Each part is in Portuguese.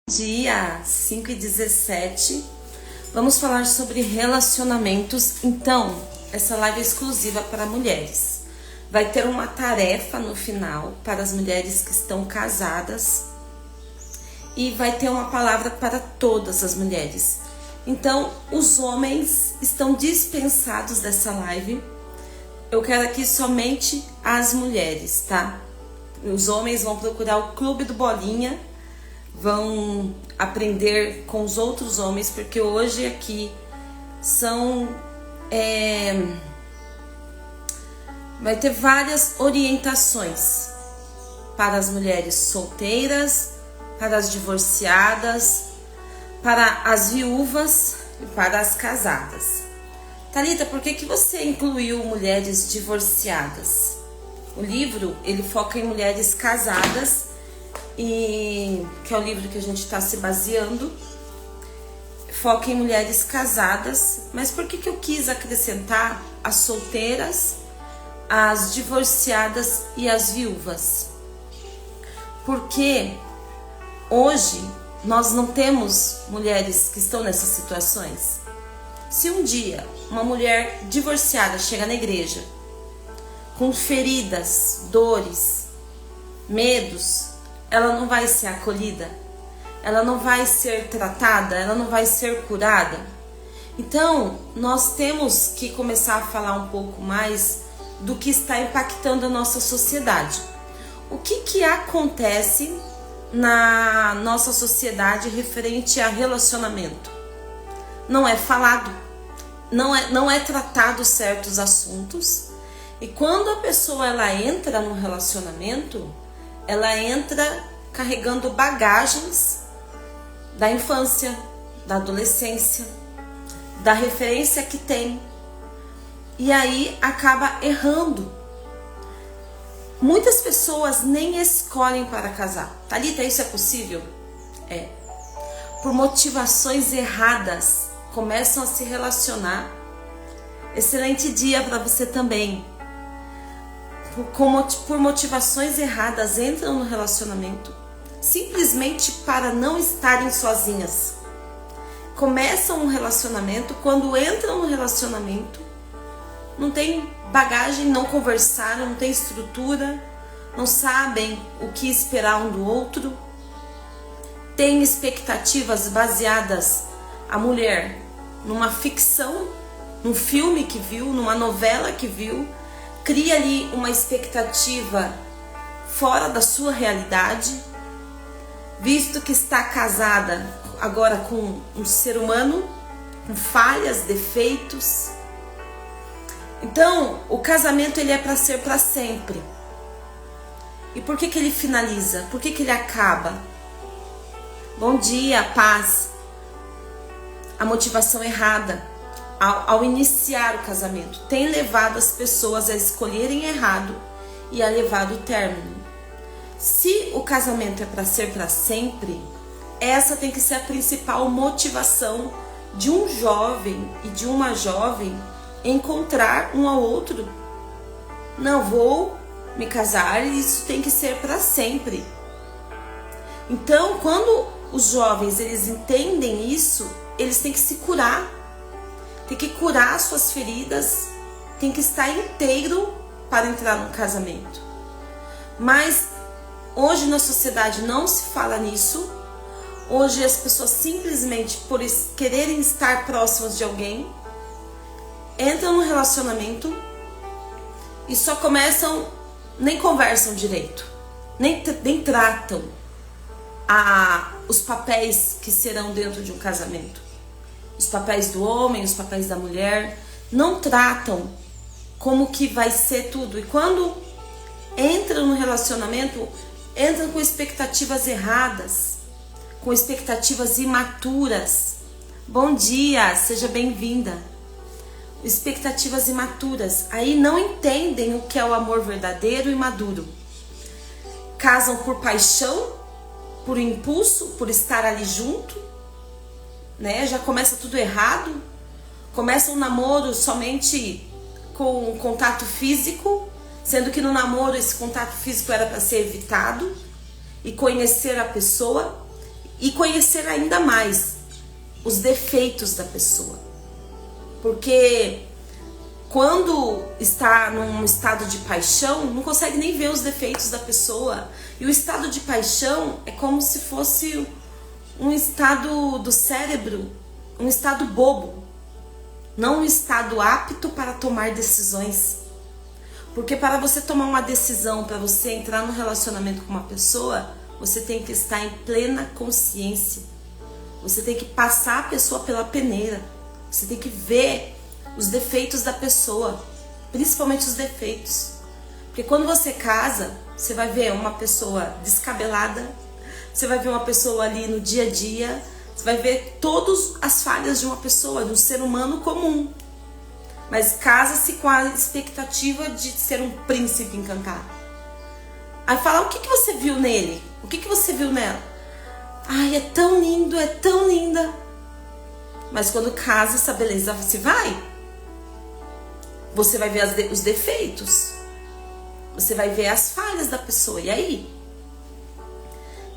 Dia 5:17, vamos falar sobre relacionamentos. Então, essa live é exclusiva para mulheres. Vai ter uma tarefa no final para as mulheres que estão casadas e vai ter uma palavra para todas as mulheres. Então, os homens estão dispensados dessa live. Eu quero aqui somente as mulheres, tá? Os homens vão procurar o Clube do Bolinha, vão aprender com os outros homens, porque hoje aqui vai ter várias orientações para as mulheres solteiras, para as divorciadas, para as viúvas e para as casadas. Thalita, por que você incluiu mulheres divorciadas? O livro, ele foca em mulheres casadas, e que é o livro que a gente está se baseando, foca em mulheres casadas. Mas por que eu quis acrescentar as solteiras, as divorciadas e as viúvas? Porque hoje nós não temos mulheres que estão nessas situações. Se um dia uma mulher divorciada chega na igreja com feridas, dores, medos, ela não vai ser acolhida, ela não vai ser tratada, ela não vai ser curada. Então, nós temos que começar a falar um pouco mais do que está impactando a nossa sociedade. O que acontece na nossa sociedade referente a relacionamento? Não é falado, não é tratado certos assuntos. E quando a pessoa ela entra no relacionamento, ela entra carregando bagagens da infância, da adolescência, da referência que tem. E aí acaba errando. Muitas pessoas nem escolhem para casar. Thalita, isso é possível? É. Por motivações erradas, começam a se relacionar. Excelente dia para você também. Por motivações erradas, entram no relacionamento simplesmente para não estarem sozinhas. Começam um relacionamento, quando entram no relacionamento, não tem bagagem, não conversaram, não tem estrutura, não sabem o que esperar um do outro, tem expectativas baseadas, a mulher, numa ficção, num filme que viu, numa novela que viu, cria ali uma expectativa fora da sua realidade, visto que está casada agora com um ser humano, com falhas, defeitos. Então, o casamento ele é para ser para sempre. E por que ele finaliza? Por que ele acaba? Bom dia, paz. A motivação errada ao iniciar o casamento tem levado as pessoas a escolherem errado e a levar o término. Se o casamento é para ser para sempre, essa tem que ser a principal motivação de um jovem e de uma jovem encontrar um ao outro. Não vou me casar e isso tem que ser para sempre. Então, quando os jovens eles entendem isso, eles têm que se curar. Tem que curar suas feridas, tem que estar inteiro para entrar no casamento. Mas hoje na sociedade não se fala nisso. Hoje as pessoas simplesmente por quererem estar próximas de alguém, entram no relacionamento e só começam, nem conversam direito, nem tratam os papéis que serão dentro de um casamento. Os papéis do homem, os papéis da mulher, não tratam como que vai ser tudo. E quando entram no relacionamento, entram com expectativas erradas, com expectativas imaturas. Bom dia, seja bem-vinda. Expectativas imaturas. Aí não entendem o que é o amor verdadeiro e maduro. Casam por paixão, por impulso, por estar ali junto. Já começa tudo errado, começa um namoro somente com contato físico, sendo que no namoro esse contato físico era para ser evitado e conhecer a pessoa. e conhecer ainda mais os defeitos da pessoa. Porque quando está num estado de paixão, não consegue nem ver os defeitos da pessoa. E o estado de paixão é como se fosse um estado do cérebro, um estado bobo, não um estado apto para tomar decisões. Porque para você tomar uma decisão, para você entrar num relacionamento com uma pessoa, você tem que estar em plena consciência. Você tem que passar a pessoa pela peneira. Você tem que ver os defeitos da pessoa, principalmente os defeitos. Porque quando você casa, você vai ver uma pessoa descabelada, você vai ver uma pessoa ali no dia a dia, você vai ver todas as falhas de uma pessoa, de um ser humano comum. Mas casa-se com a expectativa de ser um príncipe encantado. Aí fala, o que você viu nele? O que você viu nela? Ai, é tão lindo, é tão linda. Mas quando casa, essa beleza se vai. Você vai ver os defeitos. Você vai ver as falhas da pessoa. E aí?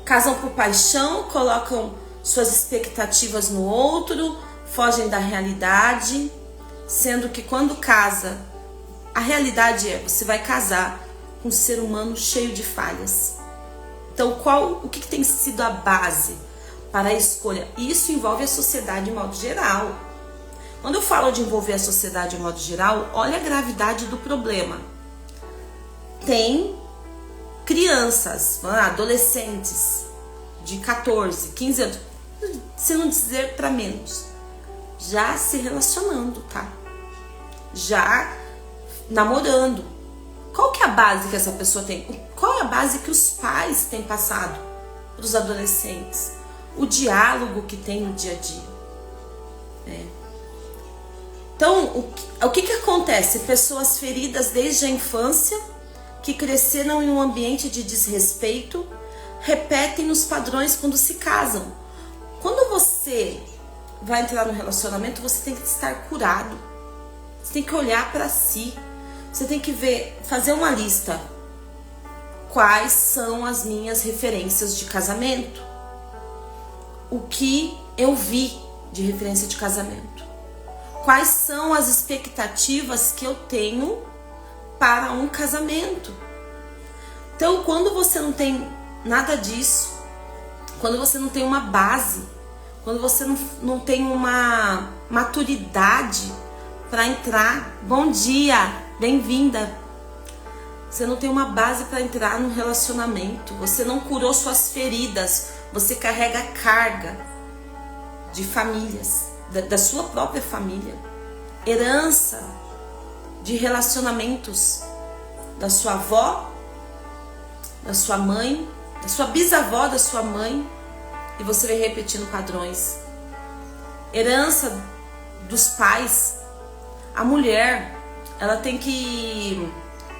Casam por paixão, colocam suas expectativas no outro, fogem da realidade. Sendo que quando casa, a realidade é, você vai casar com um ser humano cheio de falhas. Então, o que tem sido a base para a escolha? Isso envolve a sociedade de modo geral. Quando eu falo de envolver a sociedade de modo geral, olha a gravidade do problema. Tem crianças, adolescentes de 14, 15 anos, se não dizer para menos, já se relacionando, tá? Já namorando. Qual que é a base que essa pessoa tem? Qual é a base que os pais têm passado para os adolescentes? O diálogo que tem no dia a dia. Então, o que acontece? Pessoas feridas desde a infância, que cresceram em um ambiente de desrespeito, repetem os padrões quando se casam. Quando você vai entrar no relacionamento, você tem que estar curado. Você tem que olhar para si. Você tem que fazer uma lista. Quais são as minhas referências de casamento? O que eu vi de referência de casamento? Quais são as expectativas que eu tenho para um casamento? Então, quando você não tem nada disso, quando você não tem uma base, quando você não tem uma maturidade para entrar, bom dia, bem-vinda. Você não tem uma base para entrar no relacionamento, você não curou suas feridas, você carrega carga de famílias, da sua própria família, herança de relacionamentos da sua avó, da sua mãe, da sua bisavó, da sua mãe, e você vai repetindo padrões. Herança dos pais. A mulher, ela tem que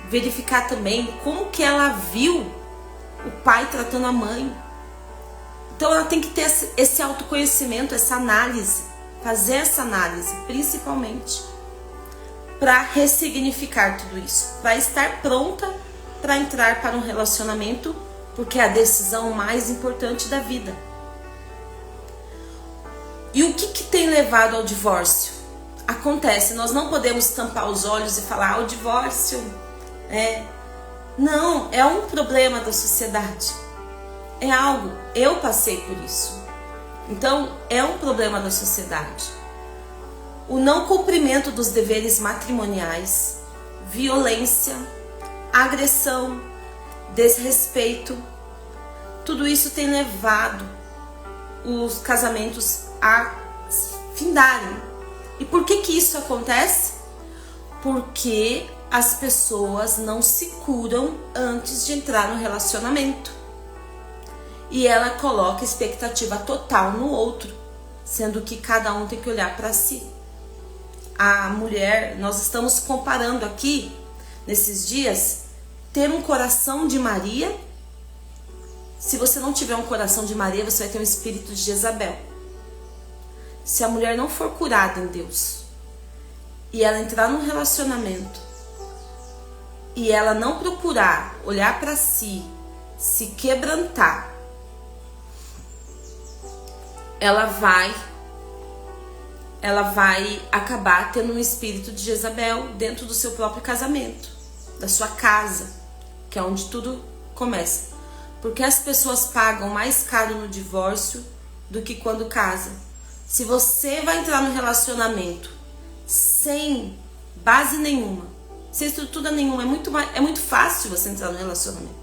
verificar também como que ela viu o pai tratando a mãe. Então ela tem que ter esse autoconhecimento, essa análise, fazer essa análise, principalmente para ressignificar tudo isso, para estar pronta para entrar para um relacionamento, porque é a decisão mais importante da vida. E o que tem levado ao divórcio? Acontece, nós não podemos tampar os olhos e falar, o divórcio não, é um problema da sociedade. É algo, eu passei por isso. Então, é um problema da sociedade. O não cumprimento dos deveres matrimoniais, violência, agressão, desrespeito, tudo isso tem levado os casamentos a findarem. E por que isso acontece? Porque as pessoas não se curam antes de entrar no relacionamento. E ela coloca expectativa total no outro, sendo que cada um tem que olhar para si. A mulher, nós estamos comparando aqui, nesses dias, ter um coração de Maria. Se você não tiver um coração de Maria, você vai ter um espírito de Jezabel. Se a mulher não for curada em Deus, e ela entrar num relacionamento, e ela não procurar olhar para si, se quebrantar, ela vai acabar tendo um espírito de Jezabel dentro do seu próprio casamento, da sua casa, que é onde tudo começa. Porque as pessoas pagam mais caro no divórcio do que quando casam. Se você vai entrar no relacionamento sem base nenhuma, sem estrutura nenhuma, é muito fácil você entrar no relacionamento.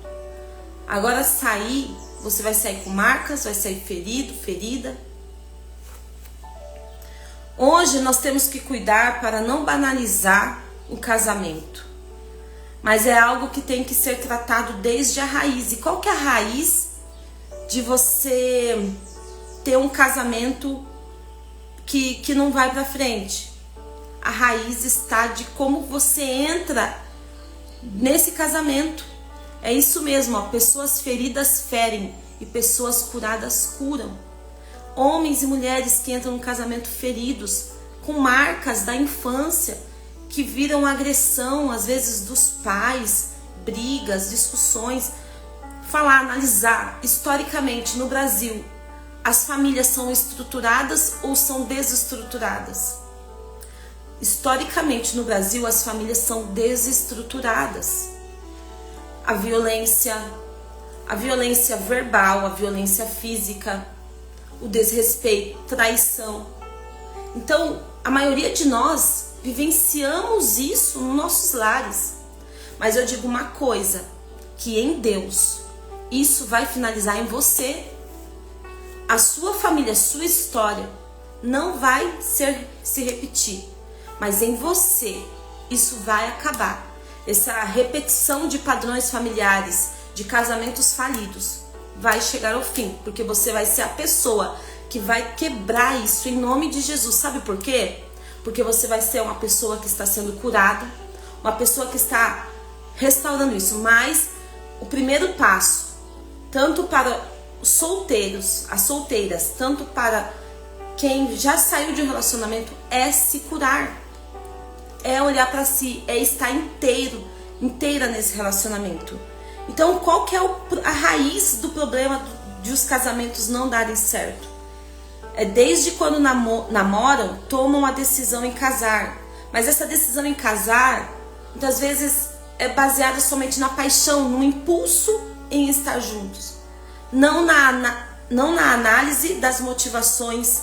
Agora sair, você vai sair com marcas, vai sair ferido, ferida. Hoje nós temos que cuidar para não banalizar o casamento. Mas é algo que tem que ser tratado desde a raiz. E qual que é a raiz de você ter um casamento que não vai para frente? A raiz está de como você entra nesse casamento. É isso mesmo, ó, pessoas feridas ferem e pessoas curadas curam. Homens e mulheres que entram no casamento feridos, com marcas da infância, que viram agressão, às vezes dos pais, brigas, discussões. Falar, analisar, historicamente no Brasil, as famílias são estruturadas ou são desestruturadas? Historicamente no Brasil, as famílias são desestruturadas. A violência verbal, a violência física, o desrespeito, traição. Então, a maioria de nós vivenciamos isso nos nossos lares. Mas eu digo uma coisa, que em Deus, isso vai finalizar em você. A sua família, a sua história não vai se repetir. Mas em você, isso vai acabar. Essa repetição de padrões familiares, de casamentos falidos, vai chegar ao fim, porque você vai ser a pessoa que vai quebrar isso em nome de Jesus. Sabe por quê? Porque você vai ser uma pessoa que está sendo curada, uma pessoa que está restaurando isso. Mas o primeiro passo, tanto para os solteiros, as solteiras, tanto para quem já saiu de um relacionamento, é se curar, é olhar para si, é estar inteira nesse relacionamento. Então, qual que é a raiz do problema de os casamentos não darem certo? É desde quando namoram, tomam a decisão em casar. Mas essa decisão em casar, muitas vezes é baseada somente na paixão, no impulso em estar juntos. Não na análise das motivações,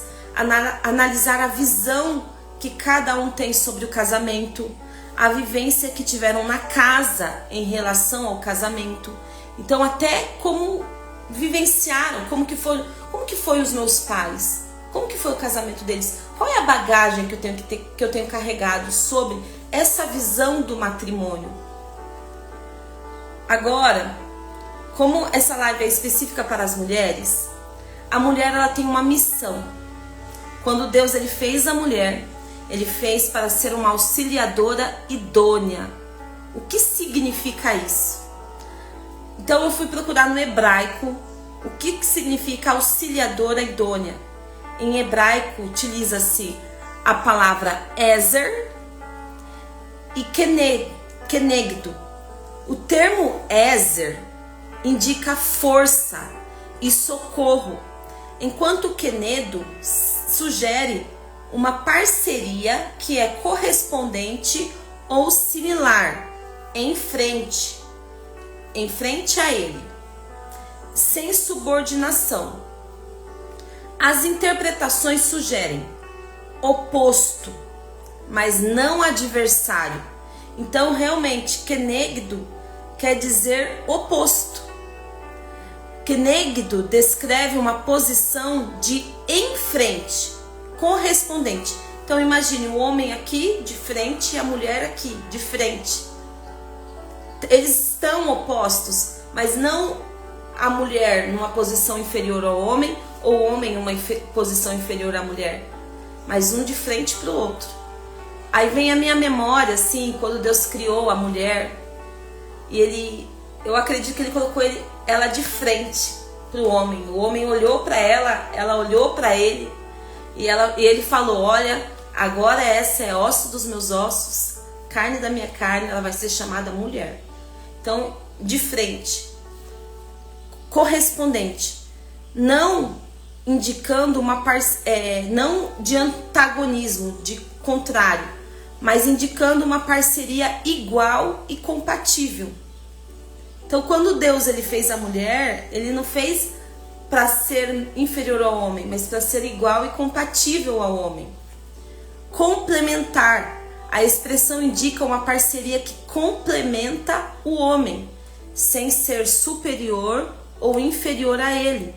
analisar a visão que cada um tem sobre o casamento, a vivência que tiveram na casa em relação ao casamento. Então, até como vivenciaram, como que foi os meus pais, como que foi o casamento deles, qual é a bagagem que eu tenho carregado sobre essa visão do matrimônio. Agora, como essa live é específica para as mulheres, a mulher ela tem uma missão. Quando Deus ele fez a mulher, ele fez para ser uma auxiliadora idônea. O que significa isso? Então eu fui procurar no hebraico o que significa auxiliadora idônea. Em hebraico utiliza-se a palavra ezer e kenegdo. O termo ezer indica força e socorro, enquanto kenedo sugere uma parceria que é correspondente ou similar, em frente a ele, sem subordinação. As interpretações sugerem oposto, mas não adversário. Então, realmente, kenegdo quer dizer oposto. Kenegdo descreve uma posição de em frente, correspondente. Então imagine o homem aqui de frente e a mulher aqui de frente. Eles estão opostos, mas não a mulher numa posição inferior ao homem ou o homem em uma posição inferior à mulher, mas um de frente para o outro. Aí vem a minha memória, assim, quando Deus criou a mulher, e eu acredito que ele colocou ela de frente para o homem olhou para ela olhou para ele, e ele falou: olha, agora essa é osso dos meus ossos, carne da minha carne, ela vai ser chamada mulher. Então, de frente, correspondente, não indicando não de antagonismo, de contrário, mas indicando uma parceria igual e compatível. Então, quando Deus ele fez a mulher, ele não fez para ser inferior ao homem, mas para ser igual e compatível ao homem. Complementar. A expressão indica uma parceria que complementa o homem, sem ser superior ou inferior a ele.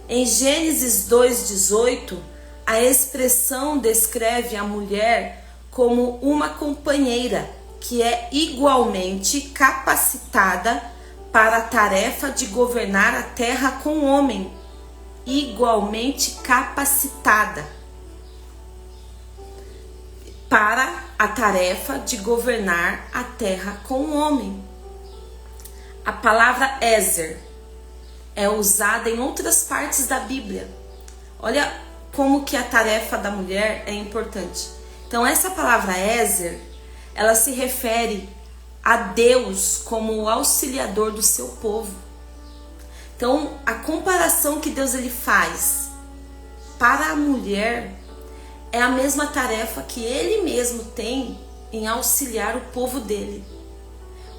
Em Gênesis 2:18, a expressão descreve a mulher como uma companheira que é igualmente capacitada para a tarefa de governar a terra com o homem. Igualmente capacitada para a tarefa de governar a terra com o homem. A palavra Ezer é usada em outras partes da Bíblia. Olha como que a tarefa da mulher é importante. Então essa palavra Ezer, ela se refere a Deus como o auxiliador do seu povo. Então a comparação que Deus ele faz para a mulher é a mesma tarefa que ele mesmo tem em auxiliar o povo dele.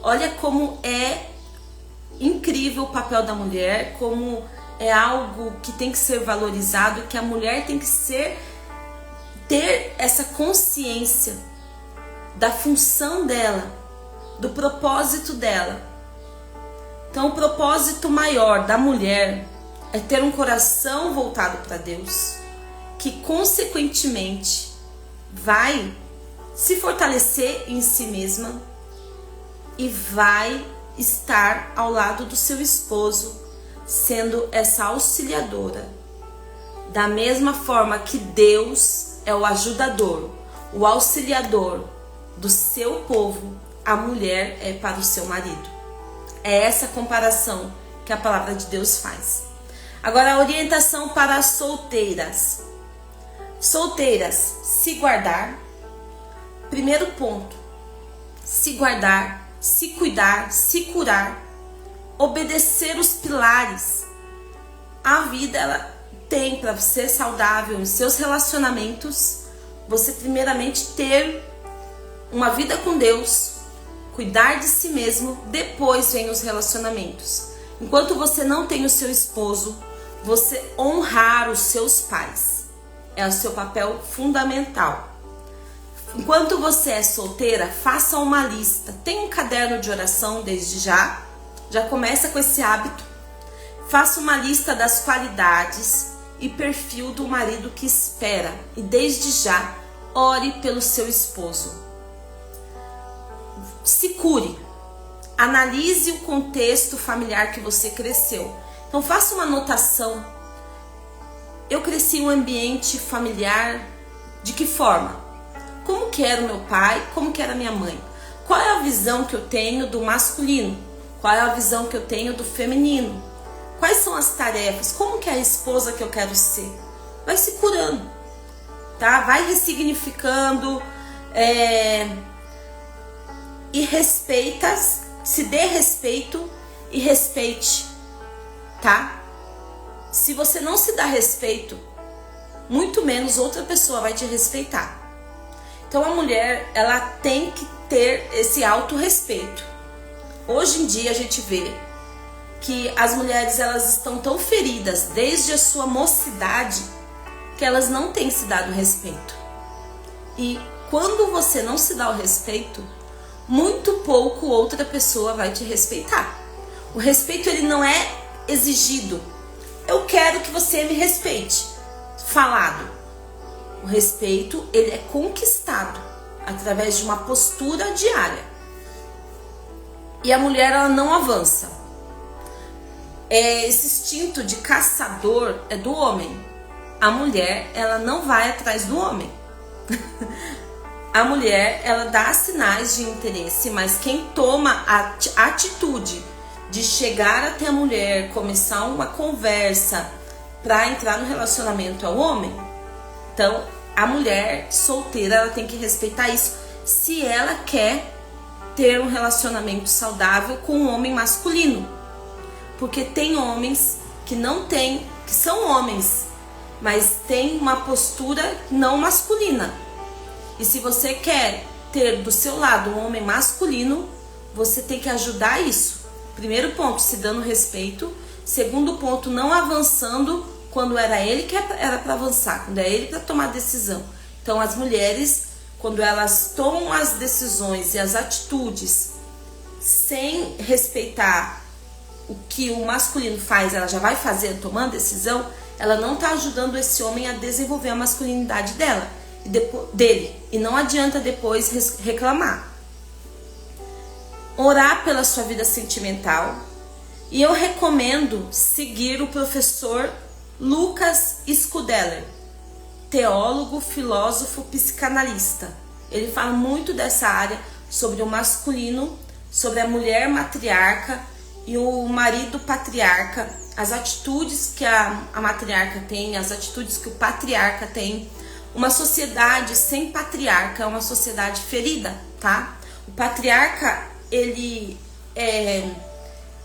Olha como é incrível o papel da mulher, como é algo que tem que ser valorizado, que a mulher tem que ter essa consciência da função dela, do propósito dela. Então o propósito maior da mulher é ter um coração voltado para Deus, que consequentemente vai se fortalecer em si mesma e vai estar ao lado do seu esposo, sendo essa auxiliadora. Da mesma forma que Deus é o ajudador, o auxiliador do seu povo, a mulher é para o seu marido. É essa comparação que a palavra de Deus faz. Agora a orientação para as solteiras. Solteiras, se guardar. Primeiro ponto, se guardar, se cuidar, se curar, obedecer os pilares. A vida ela tem para ser saudável em seus relacionamentos, você primeiramente ter uma vida com Deus, cuidar de si mesmo, depois vem os relacionamentos. Enquanto você não tem o seu esposo, você honrar os seus pais. É o seu papel fundamental. Enquanto você é solteira, faça uma lista. Tem um caderno de oração desde já. Já começa com esse hábito. Faça uma lista das qualidades e perfil do marido que espera. E desde já, ore pelo seu esposo. Se cure. Analise o contexto familiar que você cresceu. Então faça uma anotação. Eu cresci em um ambiente familiar de que forma? Como que era o meu pai? Como que era a minha mãe? Qual é a visão que eu tenho do masculino? Qual é a visão que eu tenho do feminino? Quais são as tarefas? Como que é a esposa que eu quero ser? Vai se curando, tá? Vai ressignificando e respeita, se dê respeito e respeite, tá? Se você não se dá respeito, muito menos outra pessoa vai te respeitar. Então a mulher, ela tem que ter esse autorrespeito. Hoje em dia a gente vê que as mulheres elas estão tão feridas desde a sua mocidade que elas não têm se dado respeito. E quando você não se dá o respeito, muito pouco outra pessoa vai te respeitar. O respeito ele não é exigido. Eu quero que você me respeite. Falado. O respeito ele é conquistado através de uma postura diária. E a mulher ela não avança. Esse instinto de caçador é do homem. A mulher ela não vai atrás do homem. A mulher ela dá sinais de interesse, mas quem toma a atitude de chegar até a mulher, começar uma conversa para entrar no relacionamento é o homem. Então a mulher solteira ela tem que respeitar isso se ela quer ter um relacionamento saudável com um homem masculino. Porque tem homens que não têm, que são homens, mas tem uma postura não masculina. E se você quer ter do seu lado um homem masculino, você tem que ajudar isso. Primeiro ponto, se dando respeito. Segundo ponto, não avançando quando era ele que era para avançar, quando é ele para tomar decisão. Então as mulheres, quando elas tomam as decisões e as atitudes sem respeitar o que o masculino faz, ela já vai fazer tomando decisão, ela não está ajudando esse homem a desenvolver a masculinidade dele. E não adianta depois reclamar. Orar pela sua vida sentimental. E eu recomendo seguir o professor Lucas Scudeller, teólogo, filósofo, psicanalista. Ele fala muito dessa área, sobre o masculino, sobre a mulher matriarca e o marido patriarca, as atitudes que a matriarca tem, as atitudes que o patriarca tem. Uma sociedade sem patriarca é uma sociedade ferida, tá? O patriarca, ele é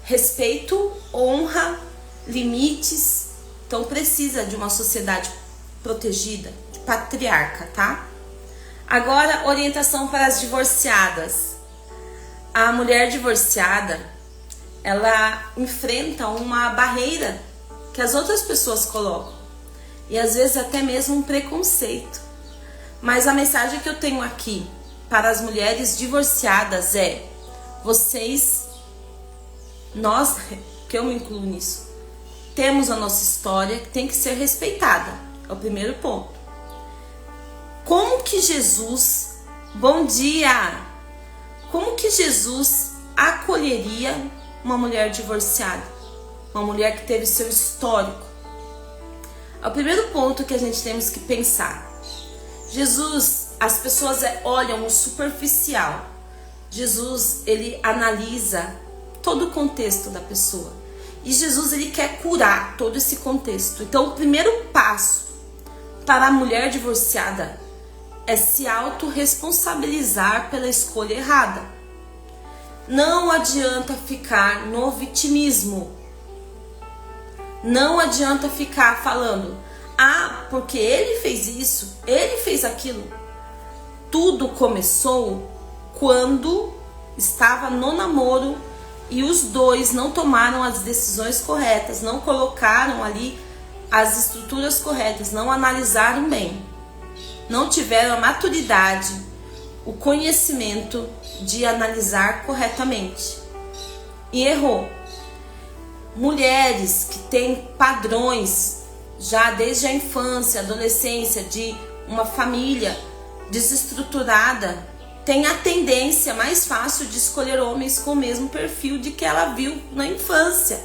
respeito, honra, limites. Então precisa de uma sociedade protegida, de patriarca, tá? Agora, orientação para as divorciadas. A mulher divorciada, ela enfrenta uma barreira que as outras pessoas colocam. E às vezes até mesmo um preconceito. Mas a mensagem que eu tenho aqui para as mulheres divorciadas é: nós, que eu me incluo nisso, temos a nossa história que tem que ser respeitada. É o primeiro ponto. Como que Jesus, bom dia! Como que Jesus acolheria uma mulher divorciada? Uma mulher que teve seu histórico? É o primeiro ponto que a gente temos que pensar. Jesus, as pessoas olham o superficial. Jesus, ele analisa todo o contexto da pessoa. E Jesus, ele quer curar todo esse contexto. Então, o primeiro passo para a mulher divorciada é se autorresponsabilizar pela escolha errada. Não adianta ficar no vitimismo. Não adianta ficar falando: ah, porque ele fez isso, ele fez aquilo. Tudo começou quando estava no namoro e os dois não tomaram as decisões corretas, não colocaram ali as estruturas corretas, não analisaram bem, não tiveram a maturidade, o conhecimento de analisar corretamente e errou. Mulheres que têm padrões já desde a infância, adolescência, de uma família desestruturada, tem a tendência mais fácil de escolher homens com o mesmo perfil de que ela viu na infância.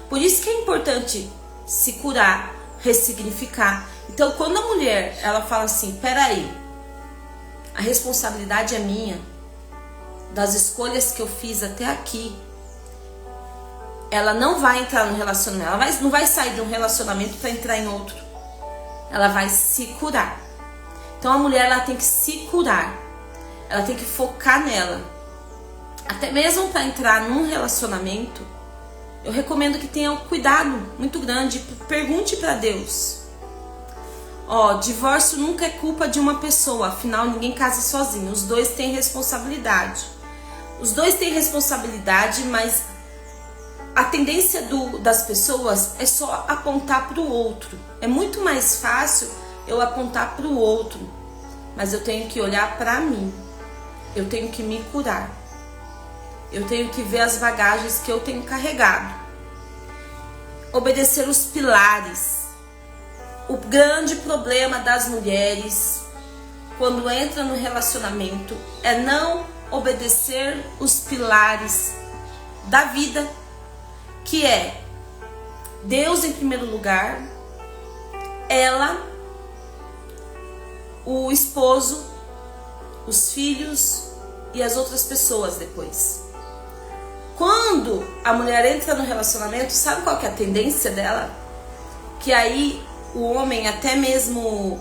Por isso que é importante se curar, ressignificar. Então, quando a mulher ela fala assim: peraí, a responsabilidade é minha, das escolhas que eu fiz até aqui, ela não vai entrar no relacionamento, ela não vai sair de um relacionamento para entrar em outro. Ela vai se curar. Então a mulher ela tem que se curar. Ela tem que focar nela. Até mesmo para entrar num relacionamento, eu recomendo que tenha um cuidado muito grande. Pergunte para Deus. Divórcio nunca é culpa de uma pessoa, afinal ninguém casa sozinho. Os dois têm responsabilidade. Os dois têm responsabilidade, mas a tendência das pessoas é só apontar para o outro. É muito mais fácil eu apontar para o outro, mas eu tenho que olhar para mim. Eu tenho que me curar. Eu tenho que ver as bagagens que eu tenho carregado. Obedecer os pilares. O grande problema das mulheres quando entra no relacionamento é não obedecer os pilares da vida, que é Deus em primeiro lugar, ela, o esposo, os filhos e as outras pessoas depois. Quando a mulher entra no relacionamento, sabe qual que é a tendência dela? Que aí o homem até mesmo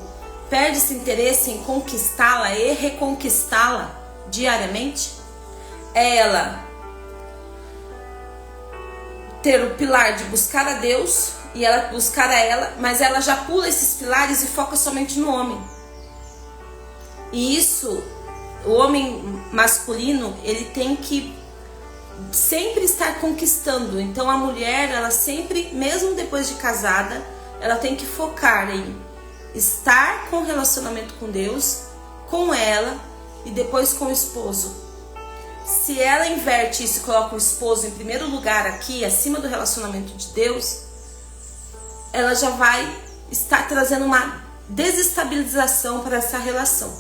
perde esse interesse em conquistá-la e reconquistá-la diariamente. É ela ter o pilar de buscar a Deus, e ela buscar a ela, mas ela já pula esses pilares e foca somente no homem. E isso, o homem masculino, ele tem que sempre estar conquistando. Então a mulher, ela sempre, mesmo depois de casada, ela tem que focar em estar com relacionamento com Deus, com ela e depois com o esposo. Se ela inverte isso e coloca o esposo em primeiro lugar aqui, acima do relacionamento de Deus, ela já vai estar trazendo uma desestabilização para essa relação.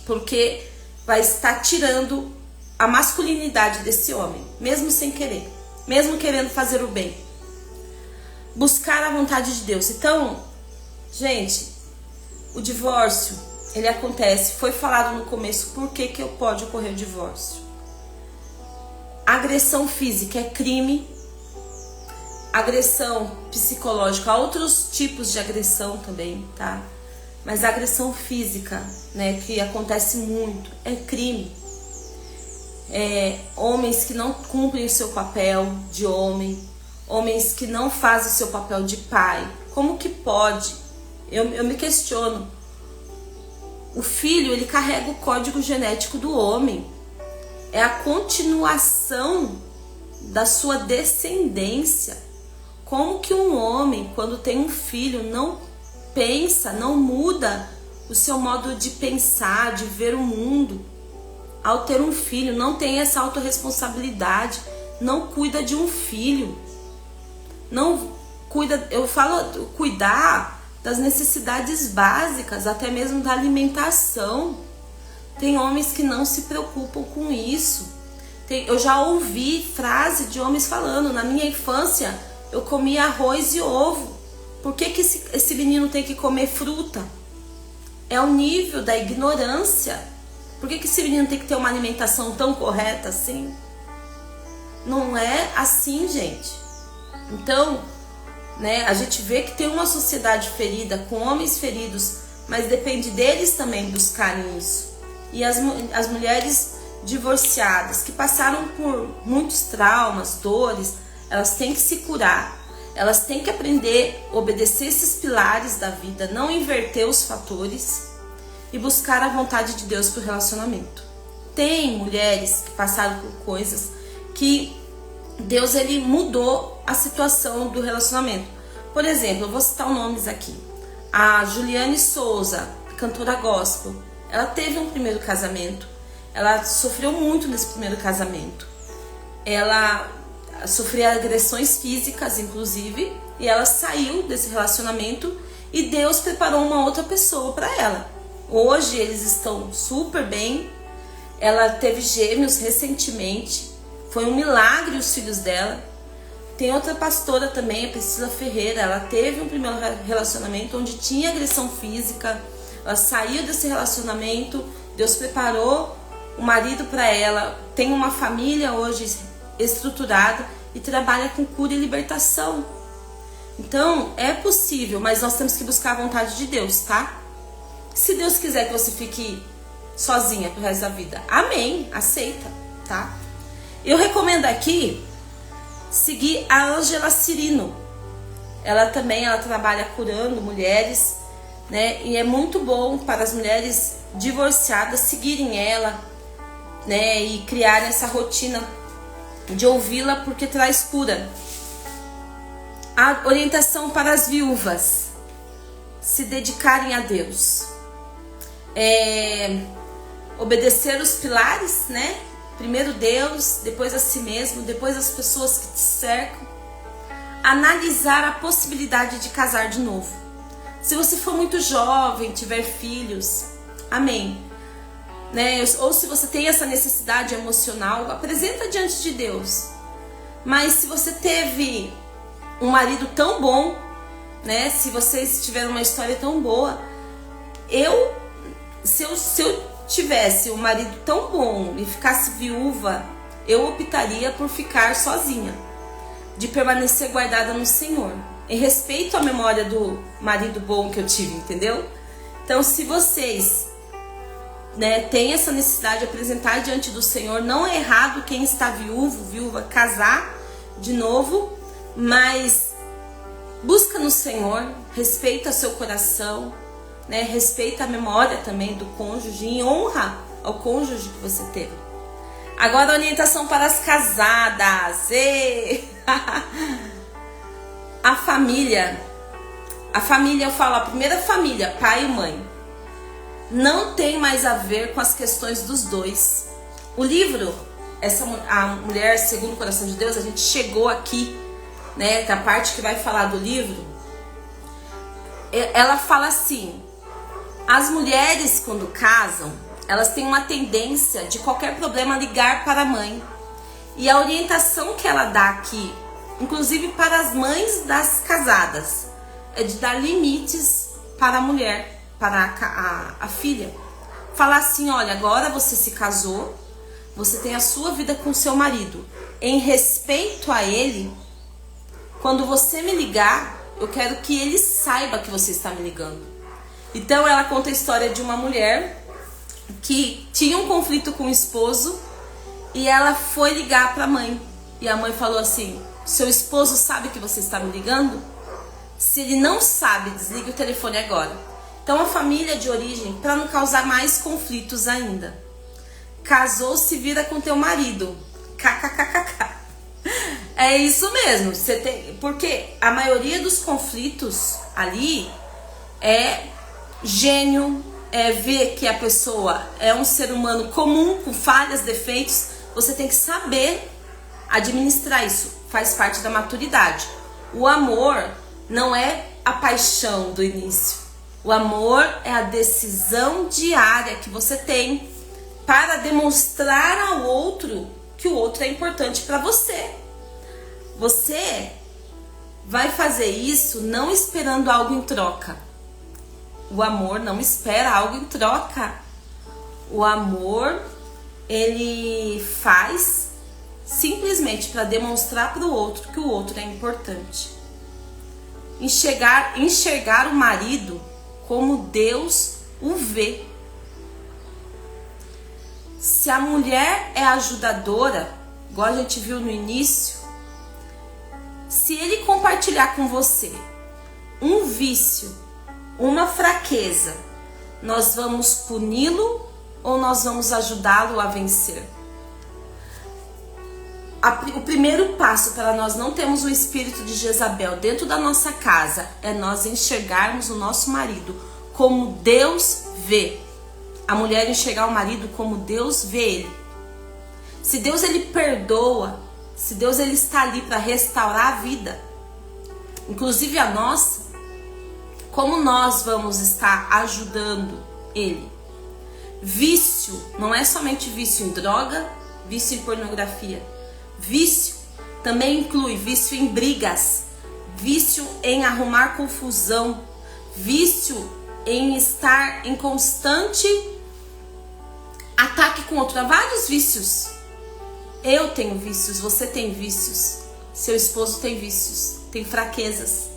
Porque vai estar tirando a masculinidade desse homem, mesmo sem querer, mesmo querendo fazer o bem. Buscar a vontade de Deus. Então, gente, o divórcio, ele acontece, foi falado no começo, por que pode ocorrer o divórcio? Agressão física é crime, agressão psicológica, há outros tipos de agressão também, tá? Mas a agressão física, né, que acontece muito, é crime. Homens que não cumprem o seu papel de homem, homens que não fazem o seu papel de pai, como que pode? Eu me questiono. O filho, ele carrega o código genético do homem, é a continuação da sua descendência. Como que um homem, quando tem um filho, não pensa, não muda o seu modo de pensar, de ver o mundo? Ao ter um filho, não tem essa autorresponsabilidade, não cuida de um filho, não cuida, eu falo cuidar das necessidades básicas, até mesmo da alimentação. Tem homens que não se preocupam com isso. Eu já ouvi frase de homens falando, na minha infância eu comia arroz e ovo, por que esse menino tem que comer fruta? É o nível da ignorância. Por que esse menino tem que ter uma alimentação tão correta assim? Não é assim, gente. Então, né, a gente vê que tem uma sociedade ferida, com homens feridos, mas depende deles também buscarem isso. E as mulheres divorciadas, que passaram por muitos traumas, dores, elas têm que se curar. Elas têm que aprender a obedecer esses pilares da vida, não inverter os fatores e buscar a vontade de Deus para o relacionamento. Tem mulheres que passaram por coisas que Deus, ele mudou a situação do relacionamento. Por exemplo, eu vou citar nomes aqui. A Juliane Souza, cantora gospel, ela teve um primeiro casamento. Ela sofreu muito nesse primeiro casamento. Ela sofria agressões físicas, inclusive, e ela saiu desse relacionamento e Deus preparou uma outra pessoa para ela. Hoje eles estão super bem. Ela teve gêmeos recentemente. Foi um milagre os filhos dela. Tem outra pastora também, a Priscila Ferreira. Ela teve um primeiro relacionamento onde tinha agressão física. Ela saiu desse relacionamento. Deus preparou o marido para ela. Tem uma família hoje estruturada e trabalha com cura e libertação. Então, é possível, mas nós temos que buscar a vontade de Deus, tá? Se Deus quiser que você fique sozinha pro resto da vida, amém, aceita, tá? Eu recomendo aqui seguir a Ângela Cirino. Ela trabalha curando mulheres, né? E é muito bom para as mulheres divorciadas seguirem ela, né? E criarem essa rotina de ouvi-la, porque traz cura. A orientação para as viúvas: se dedicarem a Deus, obedecer os pilares, né? Primeiro Deus, depois a si mesmo, depois as pessoas que te cercam. Analisar a possibilidade de casar de novo. Se você for muito jovem, tiver filhos, amém, né? Ou se você tem essa necessidade emocional, apresenta diante de Deus. Mas se você teve um marido tão bom, né? Se vocês tiveram uma história tão boa, se eu tivesse um marido tão bom e ficasse viúva, eu optaria por ficar sozinha, de permanecer guardada no Senhor, em respeito à memória do marido bom que eu tive, entendeu? Então, se vocês, né, têm essa necessidade de apresentar diante do Senhor, não é errado quem está viúva, casar de novo, mas Busca no Senhor, respeita seu coração, né? Respeita a memória também do cônjuge e honra ao cônjuge que você teve. Agora, orientação para as casadas. A família, eu falo, a primeira família, pai e mãe, não tem mais a ver com as questões dos dois. O livro, a Mulher Segundo o Coração de Deus, a gente chegou aqui, né, que a parte que vai falar do livro, ela fala assim: as mulheres quando casam, elas têm uma tendência de qualquer problema ligar para a mãe. E a orientação que ela dá aqui, inclusive para as mães das casadas, é de dar limites para a mulher, para a filha. Falar assim: olha, agora você se casou, você tem a sua vida com seu marido. Em respeito a ele, quando você me ligar, eu quero que ele saiba que você está me ligando. Então ela conta a história de uma mulher que tinha um conflito com o esposo e ela foi ligar para a mãe. E a mãe falou assim: seu esposo sabe que você está me ligando? Se ele não sabe, desligue o telefone agora. Então a família de origem, para não causar mais conflitos ainda, casou, se vira com teu marido. KKKKK. É isso mesmo. Porque a maioria dos conflitos ali é gênio, é ver que a pessoa é um ser humano comum, com falhas, defeitos. Você tem que saber administrar isso. Faz parte da maturidade. O amor não é a paixão do início. O amor é a decisão diária que você tem para demonstrar ao outro que o outro é importante para você. Você vai fazer isso não esperando algo em troca. O amor não espera algo em troca. O amor, ele faz simplesmente para demonstrar para o outro que o outro é importante. Enxergar o marido como Deus o vê. Se a mulher é ajudadora, igual a gente viu no início, se ele compartilhar com você um vício, uma fraqueza, nós vamos puni-lo ou nós vamos ajudá-lo a vencer? O primeiro passo para nós não termos o espírito de Jezabel dentro da nossa casa é nós enxergarmos o nosso marido como Deus vê. A mulher enxergar o marido como Deus vê ele. Se Deus ele perdoa, se Deus ele está ali para restaurar a vida, inclusive a nossa, como nós vamos estar ajudando ele? Vício não é somente vício em droga, vício em pornografia. Vício também inclui vício em brigas, vício em arrumar confusão, vício em estar em constante ataque com outro. Há vários vícios. Eu tenho vícios, você tem vícios, seu esposo tem vícios, tem fraquezas.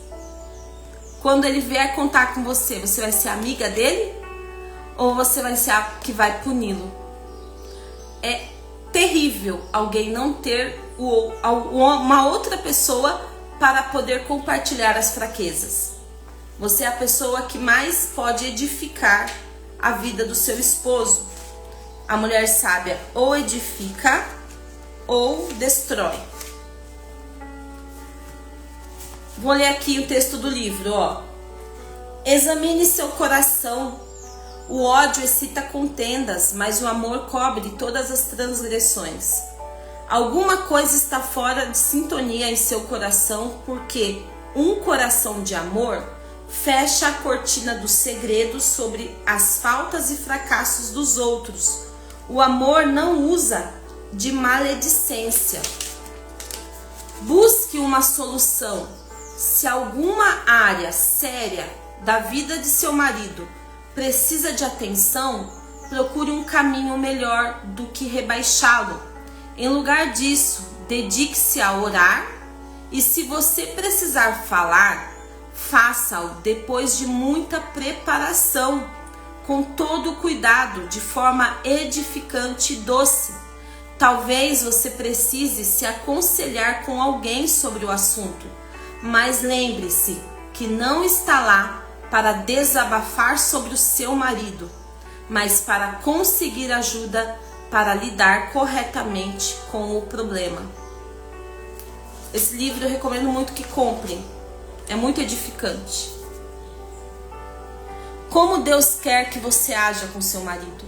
Quando ele vier contar com você, você vai ser amiga dele? Ou você vai ser a que vai puni-lo? É terrível alguém não ter uma outra pessoa para poder compartilhar as fraquezas. Você é a pessoa que mais pode edificar a vida do seu esposo. A mulher sábia ou edifica ou destrói. Vou ler aqui o texto do livro, ó. Examine seu coração. O ódio excita contendas, mas o amor cobre todas as transgressões. Alguma coisa está fora de sintonia em seu coração, porque um coração de amor fecha a cortina dos segredos sobre as faltas e fracassos dos outros. O amor não usa de maledicência. Busque uma solução. Se alguma área séria da vida de seu marido precisa de atenção, procure um caminho melhor do que rebaixá-lo. Em lugar disso, dedique-se a orar e, se você precisar falar, faça-o depois de muita preparação, com todo o cuidado, de forma edificante e doce. Talvez você precise se aconselhar com alguém sobre o assunto. Mas lembre-se que não está lá para desabafar sobre o seu marido, mas para conseguir ajuda para lidar corretamente com o problema. Esse livro eu recomendo muito que comprem, é muito edificante. Como Deus quer que você haja com seu marido?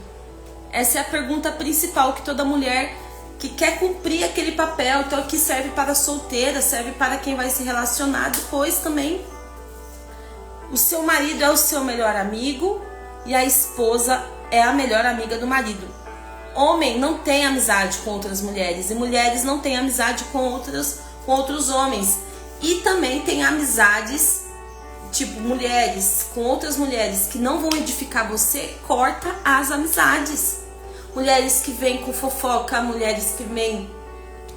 Essa é a pergunta principal que toda mulher que quer cumprir aquele papel, então aqui serve para solteira, serve para quem vai se relacionar depois também. O seu marido é o seu melhor amigo e a esposa é a melhor amiga do marido. Homem não tem amizade com outras mulheres e mulheres não têm amizade com outros homens. E também tem amizades, tipo mulheres com outras mulheres que não vão edificar você, corta as amizades. Mulheres que vêm com fofoca, mulheres que vêm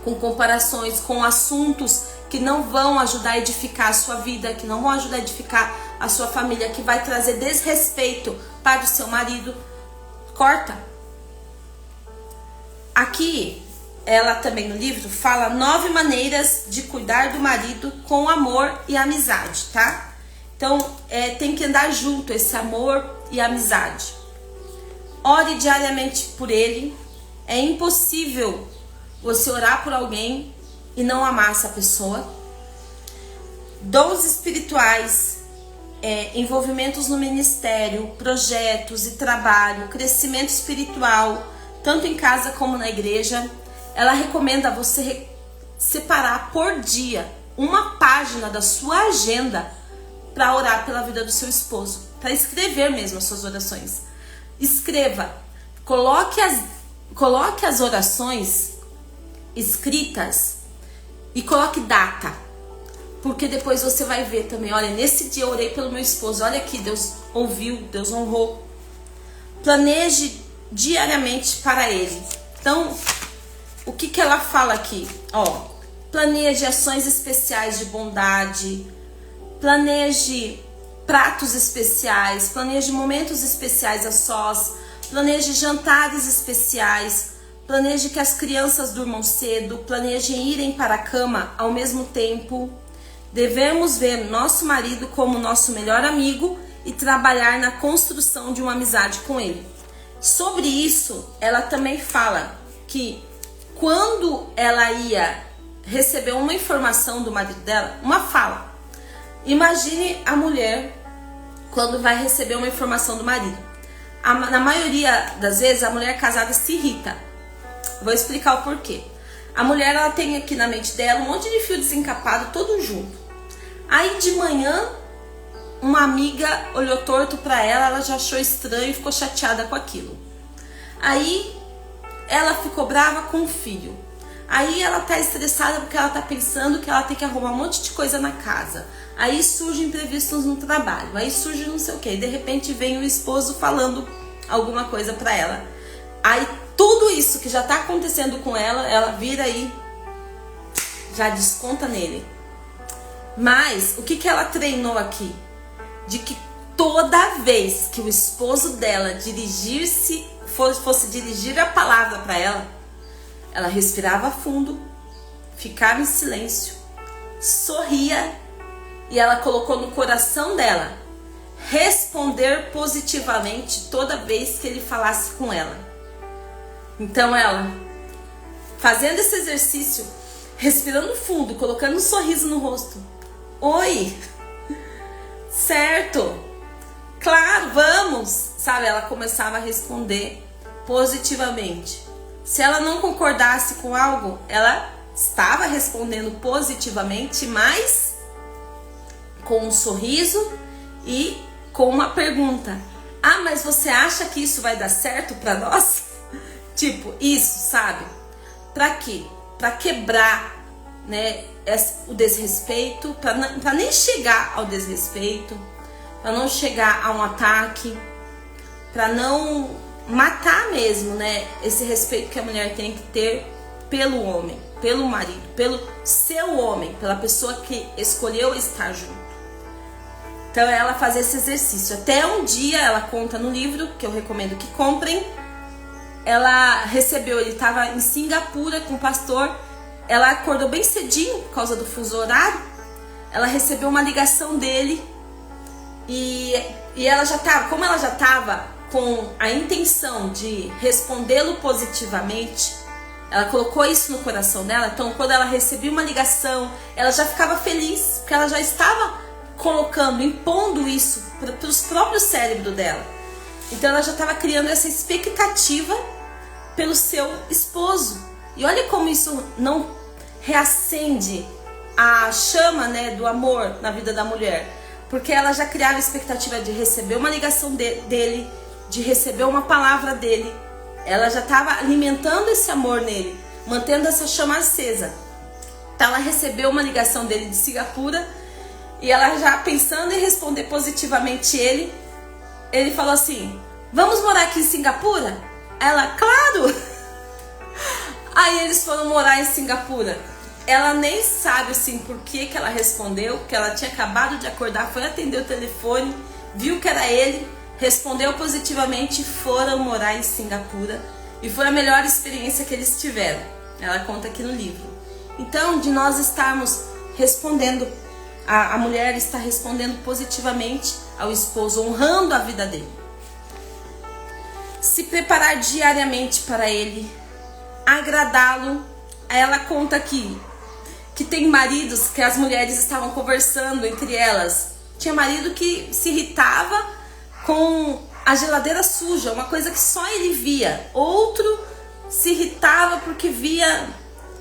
com comparações, com assuntos que não vão ajudar a edificar a sua vida, que não vão ajudar a edificar a sua família, que vai trazer desrespeito para o seu marido, corta. Aqui, ela também no livro fala 9 maneiras de cuidar do marido com amor e amizade, tá? Então, tem que andar junto esse amor e amizade. Ore diariamente por ele. É impossível você orar por alguém e não amar essa pessoa. Dons espirituais, envolvimentos no ministério, projetos e trabalho, crescimento espiritual, tanto em casa como na igreja. Ela recomenda você separar por dia uma página da sua agenda para orar pela vida do seu esposo, para escrever mesmo as suas orações. Escreva, coloque as orações escritas e coloque data, porque depois você vai ver também, olha, nesse dia eu orei pelo meu esposo, olha aqui, Deus ouviu, Deus honrou. Planeje diariamente para ele. Então, o que ela fala aqui? Planeje ações especiais de bondade, planeje pratos especiais, planeje momentos especiais a sós, planeje jantares especiais, planeje que as crianças durmam cedo, planeje irem para a cama ao mesmo tempo. Devemos ver nosso marido como nosso melhor amigo e trabalhar na construção de uma amizade com ele. Sobre isso, ela também fala que quando ela ia receber uma informação do marido dela, uma fala. Imagine a mulher quando vai receber uma informação do marido. Na maioria das vezes, a mulher casada se irrita. Vou explicar o porquê. A mulher, ela tem aqui na mente dela um monte de fio desencapado, todo junto. Aí de manhã, uma amiga olhou torto pra ela já achou estranho e ficou chateada com aquilo. Aí ela ficou brava com o filho. Aí ela tá estressada porque ela tá pensando que ela tem que arrumar um monte de coisa na casa. Aí surgem imprevistos no trabalho, aí surge não sei o que. De repente vem o esposo falando alguma coisa pra ela. Aí tudo isso que já tá acontecendo com ela vira aí, já desconta nele. Mas o que ela treinou aqui? De que toda vez que o esposo dela fosse dirigir a palavra para ela respirava fundo, ficava em silêncio, sorria e ela colocou no coração dela responder positivamente toda vez que ele falasse com ela. Então ela, fazendo esse exercício, respirando fundo, colocando um sorriso no rosto. Oi, certo, claro, vamos, sabe? Ela começava a responder positivamente. Se ela não concordasse com algo, ela estava respondendo positivamente, mas com um sorriso e com uma pergunta. Ah, mas você acha que isso vai dar certo para nós? Tipo, isso, sabe? Para quê? Para quebrar, né, o desrespeito, para nem chegar ao desrespeito, para não chegar a um ataque, para não matar mesmo, né, esse respeito que a mulher tem que ter pelo homem, pelo marido, pelo seu homem, pela pessoa que escolheu estar junto. Então ela faz esse exercício. Até um dia, ela conta no livro, que eu recomendo que comprem, ela recebeu, ele estava em Singapura com o pastor, ela acordou bem cedinho por causa do fuso horário, ela recebeu uma ligação dele e ela já estava, como ela já estava com a intenção de respondê-lo positivamente, ela colocou isso no coração dela. Então, quando ela recebia uma ligação, ela já ficava feliz, porque ela já estava colocando, impondo isso para os próprios cérebros dela. Então, ela já estava criando essa expectativa pelo seu esposo. E olha como isso não reacende a chama, né, do amor na vida da mulher, porque ela já criava a expectativa de receber uma ligação dele, de receber uma palavra dele. Ela já estava alimentando esse amor nele, mantendo essa chama acesa. Então ela recebeu uma ligação dele de Singapura e ela já pensando em responder positivamente ele falou assim: vamos morar aqui em Singapura? Ela, claro! Aí eles foram morar em Singapura. Ela nem sabe assim por que ela respondeu, porque ela tinha acabado de acordar, foi atender o telefone, viu que era ele, respondeu positivamente e foram morar em Singapura. E foi a melhor experiência que eles tiveram. Ela conta aqui no livro. Então, de nós estarmos respondendo, a mulher está respondendo positivamente ao esposo, honrando a vida dele. Se preparar diariamente para ele, agradá-lo. Ela conta aqui que tem maridos que as mulheres estavam conversando entre elas. Tinha marido que se irritava com a geladeira suja, uma coisa que só ele via. Outro se irritava porque via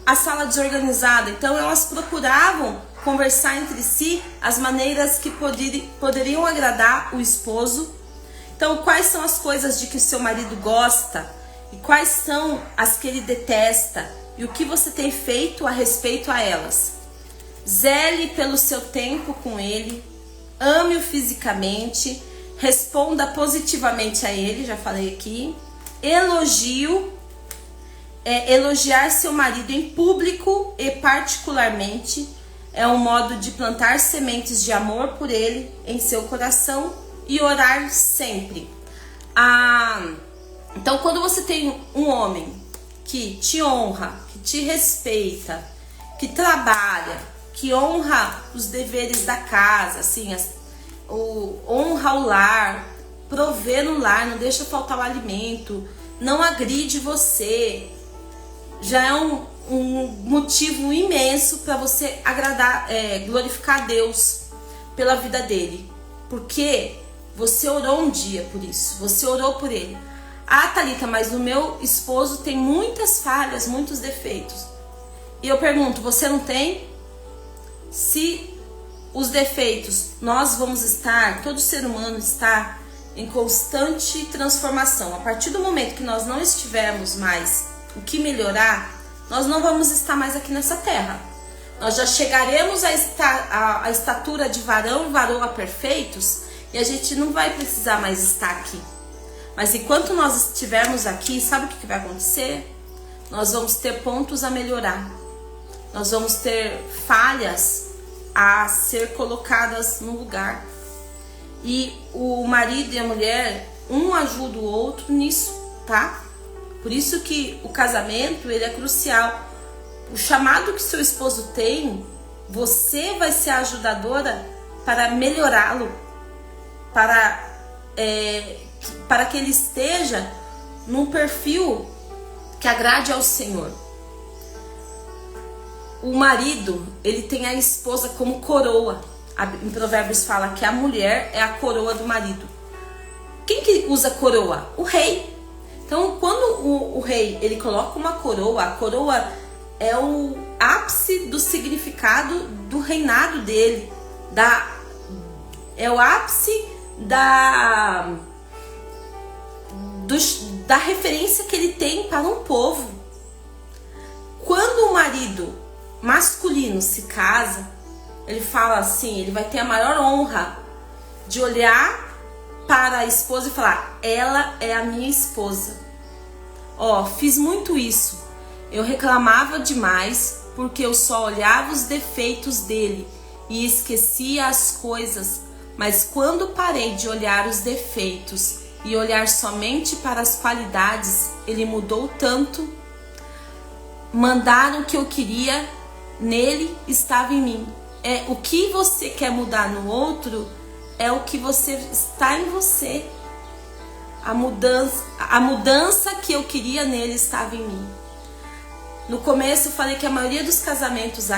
a sala desorganizada. Então elas procuravam conversar entre si as maneiras que poderiam agradar o esposo. Então, quais são as coisas de que o seu marido gosta e quais são as que ele detesta e o que você tem feito a respeito a elas. Zele pelo seu tempo com ele, ame-o fisicamente, responda positivamente a ele, já falei aqui. Elogio, elogiar seu marido em público e particularmente, é um modo de plantar sementes de amor por ele em seu coração e orar sempre. Então, quando você tem um homem que te honra, que te respeita, que trabalha, que honra os deveres da casa, assim, honra o lar, provê no lar, não deixa faltar o alimento, não agride você, já é um motivo imenso para você agradar, glorificar a Deus pela vida dele, porque você orou um dia por isso, você orou por ele. Ah, Thalita, mas o meu esposo tem muitas falhas, muitos defeitos. E eu pergunto, você não tem? Se os defeitos, nós vamos estar, todo ser humano está em constante transformação. A partir do momento que nós não estivermos mais o que melhorar, nós não vamos estar mais aqui nessa terra. Nós já chegaremos à estatura de varão e varoa perfeitos e a gente não vai precisar mais estar aqui. Mas enquanto nós estivermos aqui, sabe o que vai acontecer? Nós vamos ter pontos a melhorar. Nós vamos ter falhas a ser colocadas no lugar. E o marido e a mulher, um ajuda o outro nisso, tá? Por isso que o casamento, ele é crucial. O chamado que seu esposo tem, você vai ser a ajudadora para melhorá-lo, para que ele esteja num perfil que agrade ao Senhor. O marido, ele tem a esposa como coroa. Em Provérbios fala que a mulher é a coroa do marido. Quem que usa coroa? O rei. Então, quando o rei, ele coloca uma coroa, a coroa é o ápice do significado do reinado dele. É o ápice da referência que ele tem para um povo. Quando o marido masculino se casa, ele fala assim, ele vai ter a maior honra de olhar para a esposa e falar: ela é a minha esposa. Fiz muito isso. Eu reclamava demais porque eu só olhava os defeitos dele e esquecia as coisas. Mas quando parei de olhar os defeitos e olhar somente para as qualidades, ele mudou tanto. Mandaram o que eu queria, nele estava em mim. o que você quer mudar no outro é o que você está em você. A mudança que eu queria nele estava em mim. No começo eu falei que a maioria dos casamentos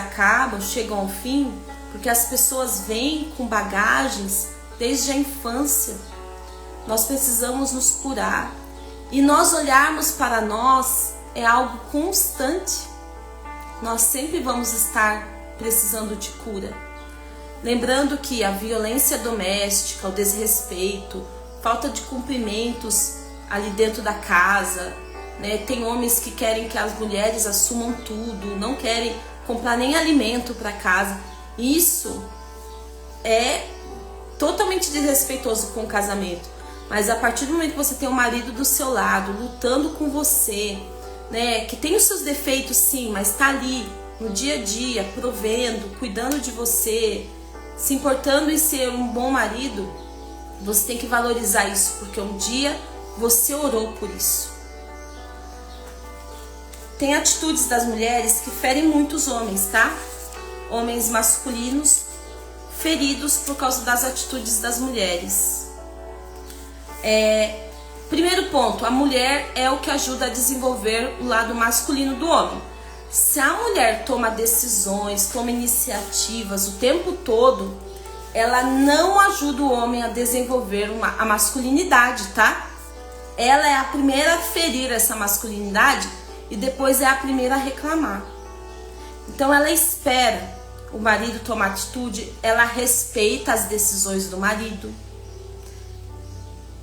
chegam ao fim, porque as pessoas vêm com bagagens desde a infância. Nós precisamos nos curar. E nós olharmos para nós é algo constante. Nós sempre vamos estar precisando de cura. Lembrando que a violência doméstica, o desrespeito, falta de cumprimentos ali dentro da casa, né? Tem homens que querem que as mulheres assumam tudo, não querem comprar nem alimento para casa. Isso é totalmente desrespeitoso com o casamento. Mas a partir do momento que você tem um marido do seu lado, lutando com você, né, que tem os seus defeitos sim, mas tá ali no dia a dia, provendo, cuidando de você, se importando em ser um bom marido, você tem que valorizar isso, porque um dia você orou por isso. Tem atitudes das mulheres que ferem muitos homens, tá? Homens masculinos feridos por causa das atitudes das mulheres. Primeiro ponto, a mulher é o que ajuda a desenvolver o lado masculino do homem. Se a mulher toma decisões, toma iniciativas o tempo todo, ela não ajuda o homem a desenvolver a masculinidade, tá? Ela é a primeira a ferir essa masculinidade e depois é a primeira a reclamar. Então ela espera o marido tomar atitude, ela respeita as decisões do marido.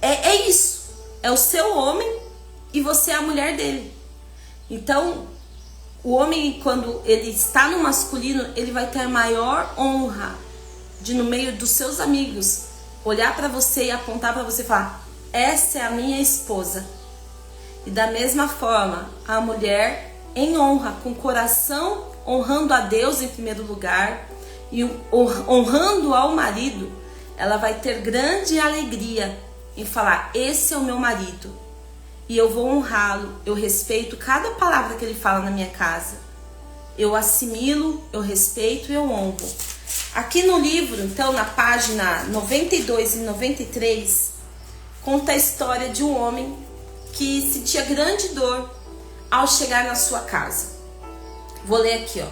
É isso. É o seu homem e você é a mulher dele. Então, o homem, quando ele está no masculino, ele vai ter a maior honra de, no meio dos seus amigos, olhar para você e apontar para você e falar: essa é a minha esposa. E da mesma forma, a mulher em honra, com o coração honrando a Deus em primeiro lugar e honrando ao marido, ela vai ter grande alegria em falar: esse é o meu marido e eu vou honrá-lo, eu respeito cada palavra que ele fala na minha casa, eu assimilo, eu respeito e eu honro. Aqui no livro, então, na página 92 e 93, conta a história de um homem que sentia grande dor ao chegar na sua casa. Vou ler aqui, ó.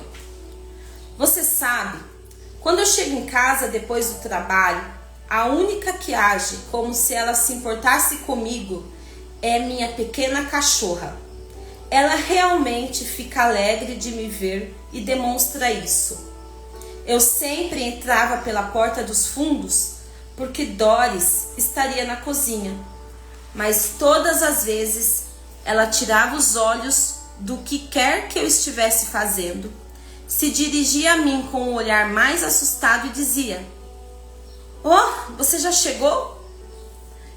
Você sabe, quando eu chego em casa depois do trabalho, a única que age como se ela se importasse comigo é minha pequena cachorra. Ela realmente fica alegre de me ver e demonstra isso. Eu sempre entrava pela porta dos fundos porque Doris estaria na cozinha, mas todas as vezes ela tirava os olhos do que quer que eu estivesse fazendo, se dirigia a mim com um olhar mais assustado e dizia: "Oh, você já chegou?"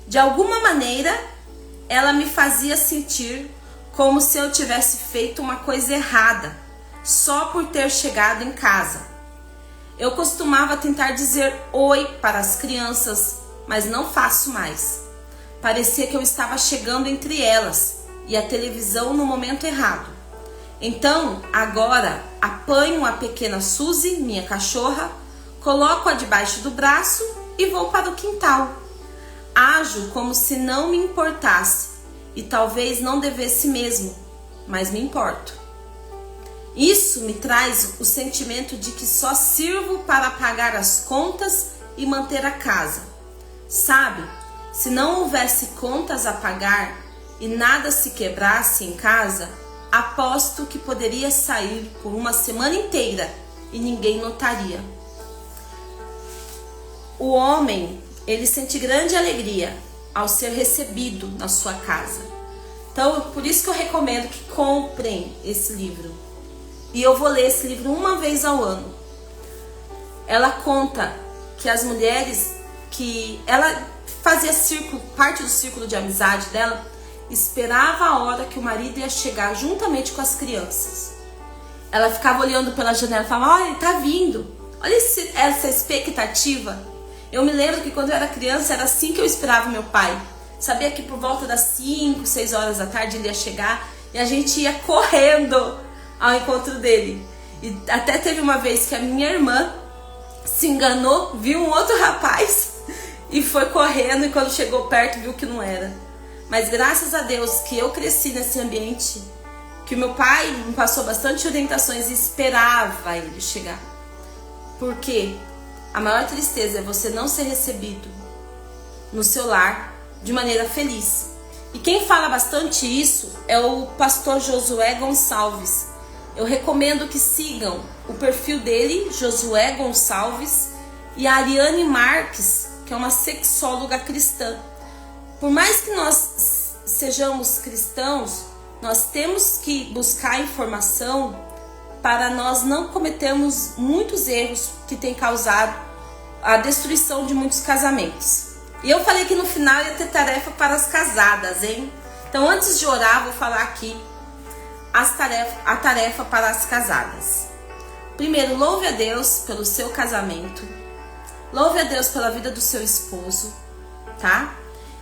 De alguma maneira, ela me fazia sentir como se eu tivesse feito uma coisa errada, só por ter chegado em casa. Eu costumava tentar dizer oi para as crianças, mas não faço mais. Parecia que eu estava chegando entre elas e a televisão no momento errado. Então, agora, apanho a pequena Suzy, minha cachorra, coloco-a debaixo do braço e vou para o quintal. Ajo como se não me importasse e talvez não devesse mesmo, mas me importo. Isso me traz o sentimento de que só sirvo para pagar as contas e manter a casa. Sabe, se não houvesse contas a pagar e nada se quebrasse em casa, aposto que poderia sair por uma semana inteira e ninguém notaria. O homem, ele sente grande alegria ao ser recebido na sua casa. Então, por isso que eu recomendo que comprem esse livro. E eu vou ler esse livro uma vez ao ano. Ela conta que as mulheres, que ela fazia parte do círculo de amizade dela, esperava a hora que o marido ia chegar juntamente com as crianças. Ela ficava olhando pela janela e falava: olha, ele tá vindo. Olha essa expectativa. Eu me lembro que quando eu era criança era assim que eu esperava meu pai. Sabia que por volta das 5, 6 horas da tarde ele ia chegar e a gente ia correndo ao encontro dele. E até teve uma vez que a minha irmã se enganou, viu um outro rapaz e foi correndo, e quando chegou perto viu que não era. Mas graças a Deus que eu cresci nesse ambiente, que o meu pai me passou bastante orientações e esperava ele chegar. Porque a maior tristeza é você não ser recebido no seu lar de maneira feliz. E quem fala bastante isso é o pastor Josué Gonçalves. Eu recomendo que sigam o perfil dele, Josué Gonçalves, e a Ariane Marques, que é uma sexóloga cristã. Por mais que nós sejamos cristãos, nós temos que buscar informação para nós não cometermos muitos erros que têm causado a destruição de muitos casamentos. E eu falei que no final ia ter tarefa para as casadas, hein? Então, antes de orar, vou falar aqui a tarefa para as casadas. Primeiro, louve a Deus pelo seu casamento. Louve a Deus pela vida do seu esposo, tá?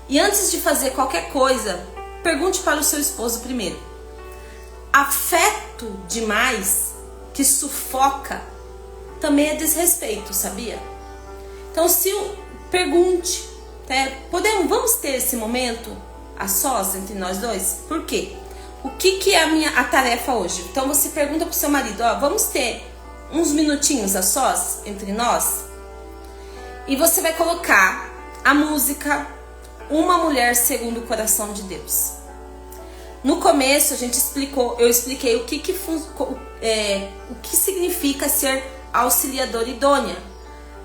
E antes de fazer qualquer coisa, pergunte para o seu esposo primeiro. Afeto demais que sufoca também é desrespeito, sabia? Então, pergunte, vamos ter esse momento a sós entre nós dois? Por quê? O que é a tarefa hoje? Então você pergunta pro seu marido, vamos ter uns minutinhos a sós entre nós? E você vai colocar a música Uma Mulher Segundo o Coração de Deus. No começo eu expliquei o que significa ser auxiliadora idônea.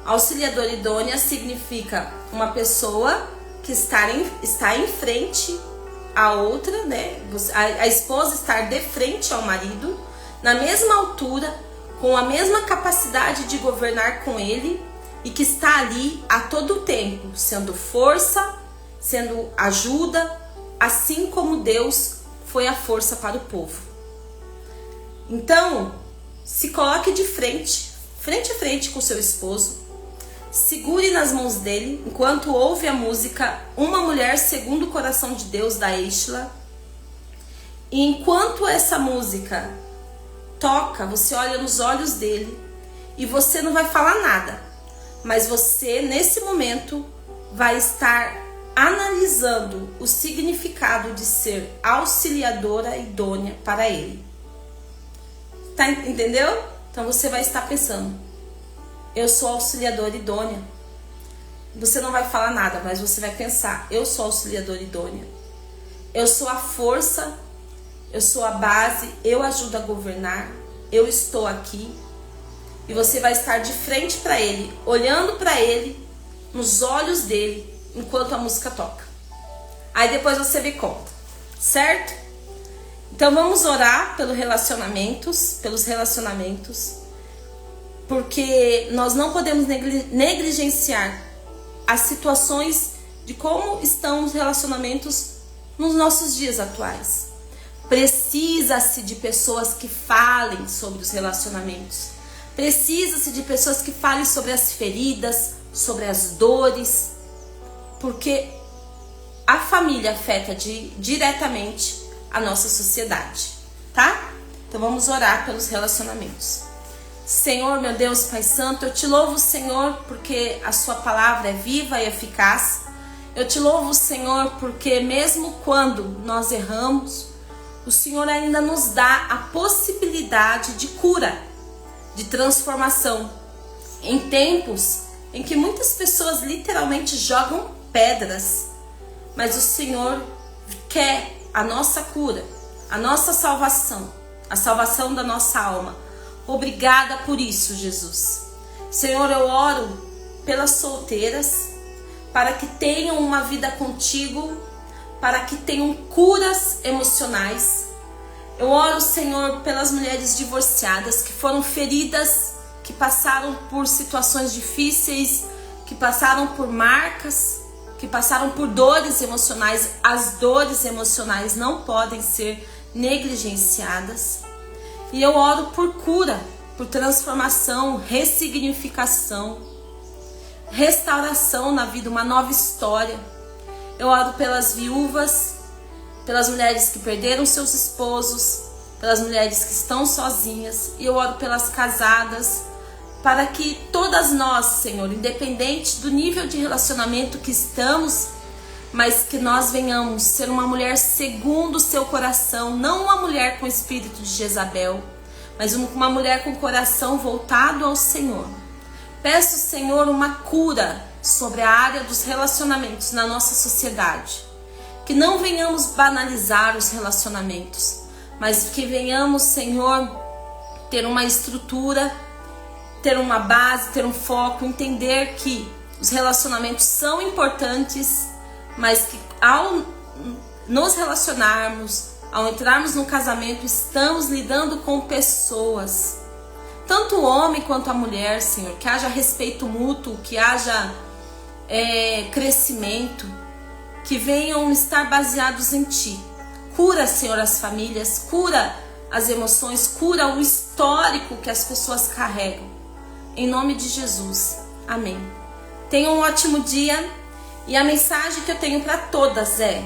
Auxiliadora idônea significa uma pessoa que está em frente à outra, né? A esposa estar de frente ao marido, na mesma altura, com a mesma capacidade de governar com ele, e que está ali a todo tempo, sendo força, sendo ajuda, assim como Deus foi a força para o povo. Então, se coloque de frente a frente com seu esposo, segure nas mãos dele enquanto ouve a música Uma Mulher Segundo o Coração de Deus, da Eichla. E enquanto essa música toca, você olha nos olhos dele e você não vai falar nada, mas você nesse momento vai estar analisando o significado de ser auxiliadora idônea para ele. Entendeu? Então você vai estar pensando, eu sou auxiliadora idônea. Você não vai falar nada, mas você vai pensar, eu sou auxiliadora idônea. Eu sou a força, eu sou a base, eu ajudo a governar, eu estou aqui. E você vai estar de frente para ele, olhando para ele, nos olhos dele, enquanto a música toca. Aí depois você me conta, certo? Então vamos orar pelos relacionamentos, porque nós não podemos negligenciar as situações de como estão os relacionamentos nos nossos dias atuais. Precisa-se de pessoas que falem sobre os relacionamentos. Precisa-se de pessoas que falem sobre as feridas, sobre as dores, porque a família afeta diretamente a nossa sociedade, tá? Então vamos orar pelos relacionamentos. Senhor, meu Deus, Pai Santo, eu te louvo, Senhor, porque a sua palavra é viva e eficaz. Eu te louvo, Senhor, porque mesmo quando nós erramos, o Senhor ainda nos dá a possibilidade de cura, de transformação. Em tempos em que muitas pessoas literalmente jogam pedras, mas o Senhor quer a nossa cura, a nossa salvação, a salvação da nossa alma. Obrigada por isso, Jesus. Senhor, eu oro pelas solteiras, para que tenham uma vida contigo, para que tenham curas emocionais. Eu oro, Senhor, pelas mulheres divorciadas que foram feridas, que passaram por situações difíceis, que passaram por marcas, que passaram por dores emocionais. As dores emocionais não podem ser negligenciadas. E eu oro por cura, por transformação, ressignificação, restauração na vida, uma nova história. Eu oro pelas viúvas, pelas mulheres que perderam seus esposos, pelas mulheres que estão sozinhas. E eu oro pelas casadas, para que todas nós, Senhor, independente do nível de relacionamento que estamos, mas que nós venhamos ser uma mulher segundo o seu coração, não uma mulher com espírito de Jezabel, mas uma mulher com coração voltado ao Senhor. Peço, Senhor, uma cura sobre a área dos relacionamentos na nossa sociedade. Que não venhamos banalizar os relacionamentos, mas que venhamos, Senhor, ter uma estrutura, ter uma base, ter um foco, entender que os relacionamentos são importantes, mas que ao nos relacionarmos, ao entrarmos no casamento, estamos lidando com pessoas. Tanto o homem quanto a mulher, Senhor, que haja respeito mútuo, que haja crescimento, que venham estar baseados em Ti. Cura, Senhor, as famílias, cura as emoções, cura o histórico que as pessoas carregam. Em nome de Jesus. Amém. Tenha um ótimo dia e a mensagem que eu tenho para todas é: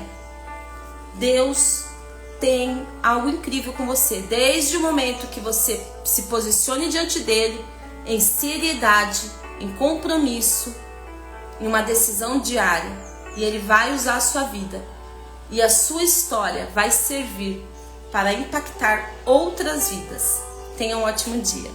Deus tem algo incrível com você. Desde o momento que você se posicione diante dele, em seriedade, em compromisso, em uma decisão diária, e ele vai usar a sua vida. E a sua história vai servir para impactar outras vidas. Tenha um ótimo dia.